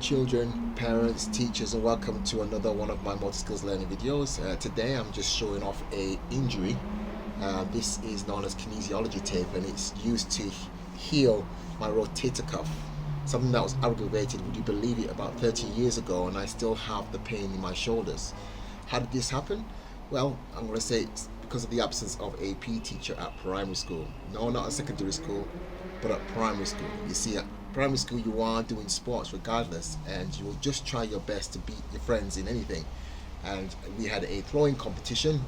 children, parents, teachers, and welcome to another one of my multi-skills learning videos. Today I'm just showing off a injury. This is known as kinesiology tape, and it's used to heal my rotator cuff, something that was aggravated, would you believe it, about 30 years ago, and I still have the pain in my shoulders. How did this happen? Well, I'm going to say it's because of the absence of a PE teacher at primary school. No, not at secondary school, but at primary school. You see, at primary school you are doing sports regardless, and you will just try your best to beat your friends in anything. And we had a throwing competition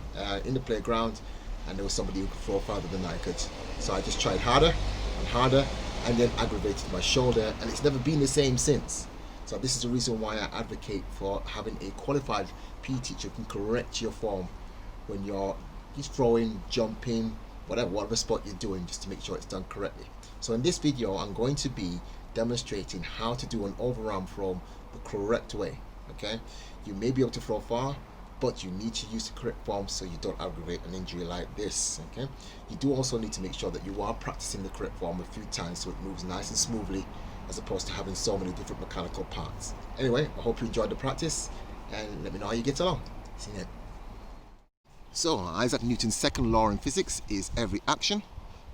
in the playground, and there was somebody who could throw farther than I could. So I just tried harder and harder, and then aggravated my shoulder, and it's never been the same since. So this is the reason why I advocate for having a qualified PE teacher who can correct your form when you're throwing, jumping, whatever sport you're doing, just to make sure it's done correctly. So in this video I'm going to be demonstrating how to do an overarm throw the correct way. Okay, you may be able to throw far, but you need to use the correct form so you don't aggravate an injury like this. Okay, you do also need to make sure that you are practicing the correct form a few times so it moves nice and smoothly, as opposed to having so many different mechanical parts. Anyway, I hope you enjoyed the practice, and let me know how you get along. See you then. So Isaac Newton's second law in physics is every action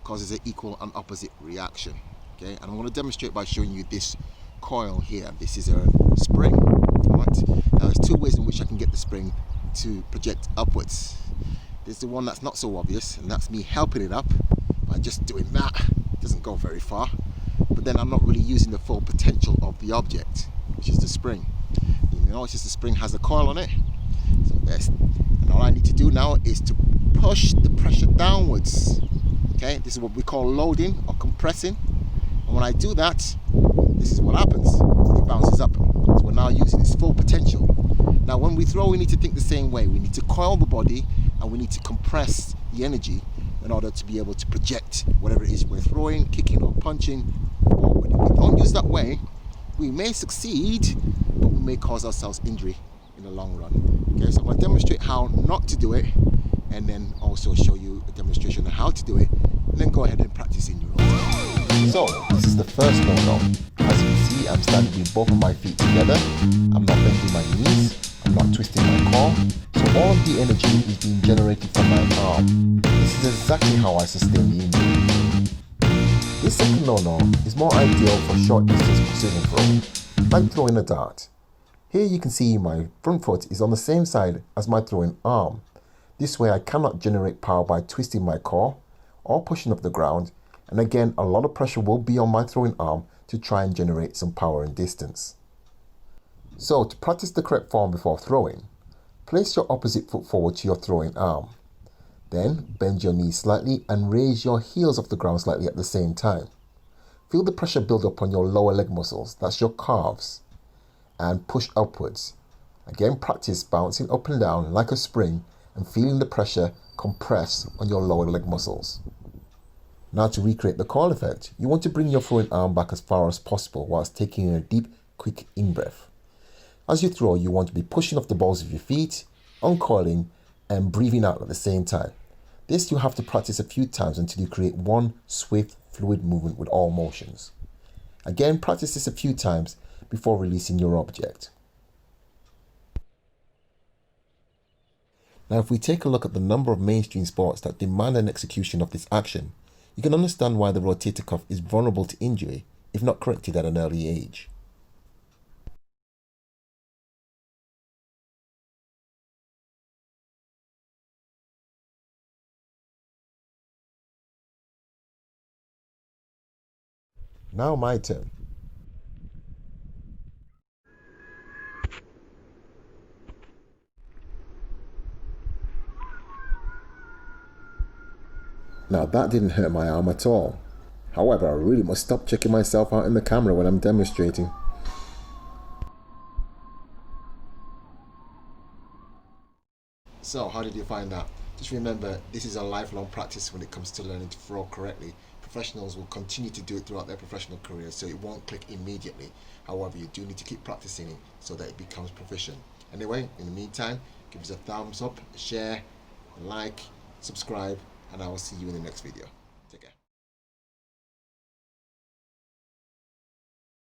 causes an equal and opposite reaction. Okay, and I'm going to demonstrate by showing you this coil here. This is a spring. Right? Now there's two ways in which I can get the spring to project upwards. There's the one that's not so obvious, and that's me helping it up by just doing that. It doesn't go very far, but then I'm not really using the full potential of the object, which is the spring. You notice the spring has a coil on it. So yes, and all I need to do now is to push the pressure downwards. Okay, this is what we call loading or compressing. And when I do that, this is what happens. It bounces up. So we're now using its full potential. Now when we throw, we need to think the same way. We need to coil the body, and we need to compress the energy in order to be able to project whatever it is we're throwing, kicking or punching forward. If we don't use that way, we may succeed, but we may cause ourselves injury in the long run. Okay, so I'm going to demonstrate how not to do it, and then also show you a demonstration of how to do it, and then go ahead and practice in your own time. So this is the first no-no. As you can see, I'm standing with both of my feet together. I'm not bending my knees. I'm not twisting my core. So all of the energy is being generated from my arm. This is exactly how I sustain the injury. This second no-no is more ideal for short distance precision throw, like throwing a dart. Here you can see my front foot is on the same side as my throwing arm. This way I cannot generate power by twisting my core or pushing up the ground, and again a lot of pressure will be on my throwing arm to try and generate some power and distance. So to practice the correct form before throwing, place your opposite foot forward to your throwing arm. Then bend your knees slightly and raise your heels off the ground slightly at the same time. Feel the pressure build up on your lower leg muscles, that's your calves, and push upwards. Again, practice bouncing up and down like a spring and feeling the pressure compress on your lower leg muscles. Now to recreate the coil effect, you want to bring your throwing arm back as far as possible whilst taking a deep, quick in-breath. As you throw, you want to be pushing off the balls of your feet, uncoiling, and breathing out at the same time. This you have to practice a few times until you create one swift, fluid movement with all motions. Again, practice this a few times before releasing your object. Now if we take a look at the number of mainstream sports that demand an execution of this action, you can understand why the rotator cuff is vulnerable to injury if not corrected at an early age. Now my turn. Now that didn't hurt my arm at all. However, I really must stop checking myself out in the camera when I'm demonstrating. So how did you find that? Just remember, this is a lifelong practice when it comes to learning to throw correctly. Professionals will continue to do it throughout their professional career, so it won't click immediately. However, you do need to keep practicing it so that it becomes proficient. Anyway, in the meantime, give us a thumbs up, share, like, subscribe, and I will see you in the next video. Take care.